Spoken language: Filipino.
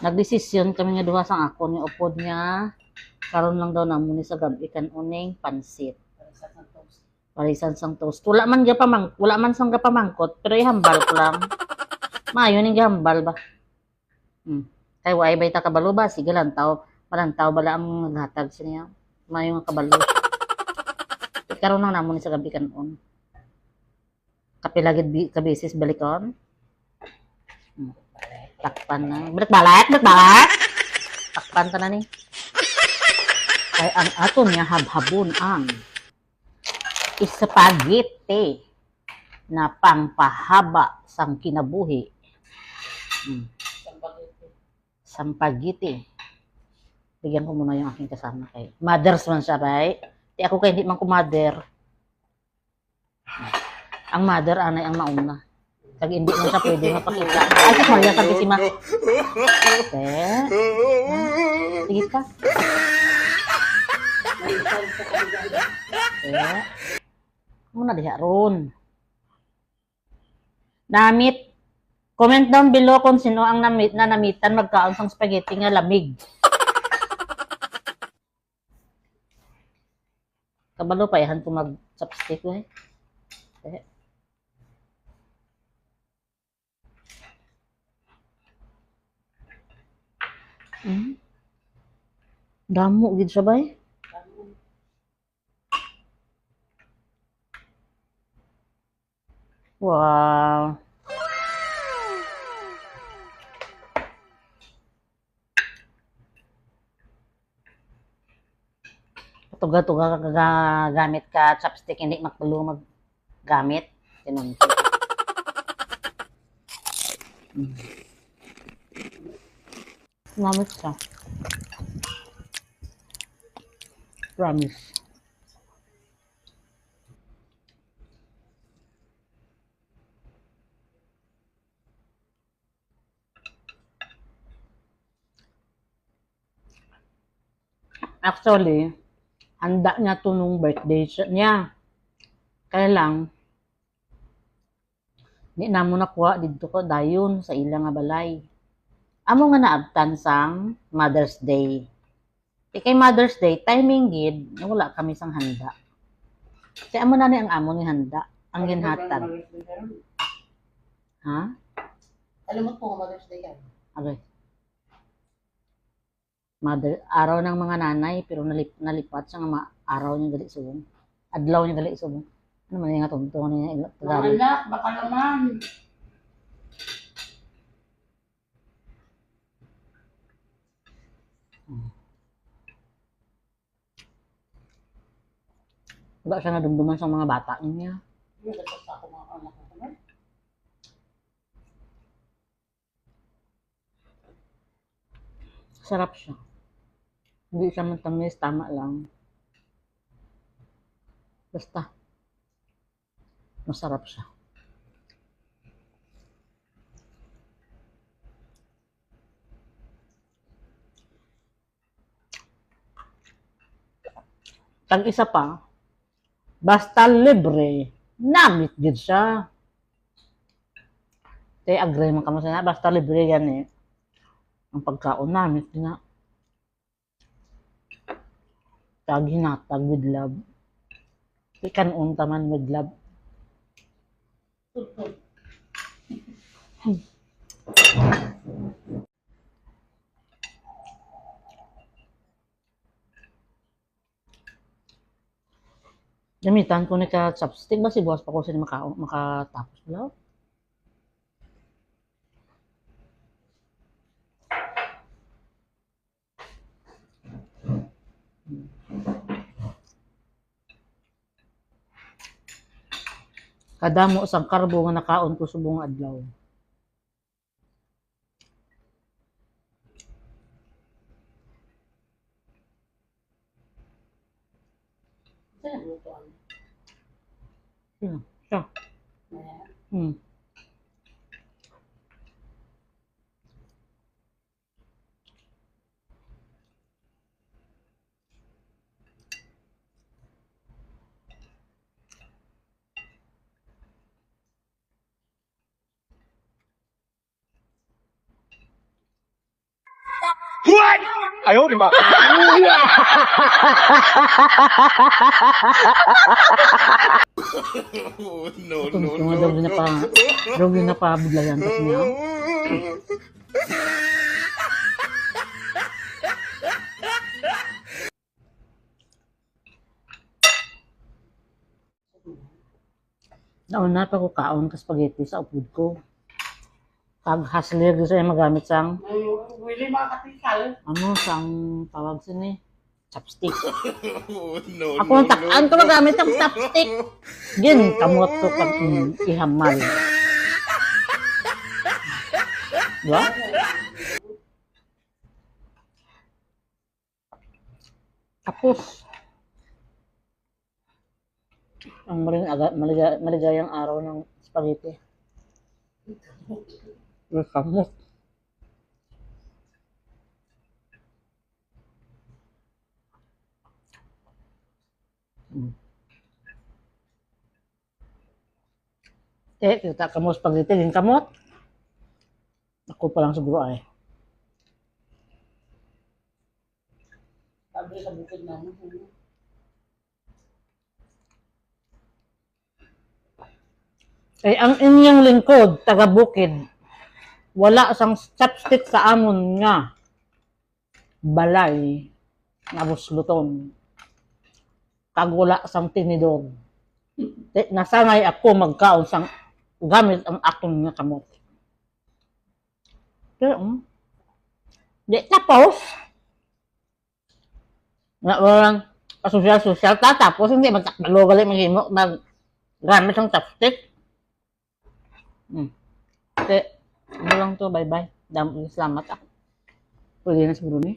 Nagdesisyon kami nga duha sang ako ni upod niya. Karon lang daw namo ni sa gabi kan uning pansit. Parisan sang toast. Wala man sang gapamangkot, pero ihambal ko lang. Maayo ning gihambal ba. Kay way bay ta kabalo ba, sige lang taw. Malantaw bala ang naghatag sa niya. Maayo nga kabalo. Karon lang namo ni sa gabi kan un. Kapilagid kabisis balikon. Takpan na. Balik. Takpan ta na ni. Kay ang aton nga habhabon ang spaghetti na pangpahaba sang kinabuhi. Spaghetti. Bigyan ko muna yung aking kasama kay mothers man siya, right? Di ako kay hindi man ko mother. Ang mother anay ang mauna. Kag hindi mo siya pwede mapakita. Ay, si Maria sabi si Ma. Sige ka. Muna diha ron. Namit. Comment down below kung sino ang namitan magkaon sang spaghetti nga lamig. Kabalo pa yan kung mag-chopstick eh. Damo gid siya bay. Wow. Tuga-tuga ka gamit ka chopstick, hindi magtulo maggamit. Ganun. Gamit siya. Promise. Actually, handa niya to nung birthday niya. Kaya lang, di na mo nakuha dito ko dayon sa ilang nga balay. Amo nga naabtan sang Mother's Day. Kay Mother's Day, timing gid, wala kami sang handa. Kaya amo na ni ang amo ni handa, ang ginhatag. Ha? Alam mo po, Mother's Day yan. Okay. Araw ng mga nanay, pero nalipat siya nga araw niya gali subong. Adlaw niya gali subong. Ano man yung nga tuntong niya Tagalog? Anak, baka naman. Wala siya nadumduman sa mga bata niya. Sarap siya. Hindi siya matamis, tama lang. Basta, masarap siya. Tag isa pa, basta libre, namit gid siya. Kaya agree man kamo sa basta libre yan eh. Ang pagkaon namit na. Tag hinatag with love. Ikan unta man with love. Gamitan ko ni ka chopstick ba si boss pa ko sila makatapos lang. Kadamo sang karbo nga nakaon ko subong adlaw. Saan lutuan? Siya. 哎呦我的妈！ Ito, mga daw na pa biglayan tas niya. Nauna pa ko kaon ka spaghetti sa upod ko. Pag hasler gusto niya magamit sang May Willie mga katikal. ano sang tawag sa ni chopstick. Ako ang takaan ko magamit ang chopstick. Gin kamot ko pag ihamal. Diba? Tapos ang maligayang araw ng spaghetti. Kamot. Kita kamot spaghetti din kamot. Ako pa lang siguro ay. Sabi sa bukid namin. Eh, ang inyong lingkod, taga-bukid, wala sang chopstick sa amon nga balay na busluton. Kag wala sang tinidor. Nasanay ako magkaon sang gamit ang akong nga kamot. Pero, di tapos, nga walang pasosyal-sosyal, tapos hindi magtakbalo gali mag-gamit ang chopstick. Okay, ano lang to, bye-bye. Salamat ako. Pwede na siguro ni.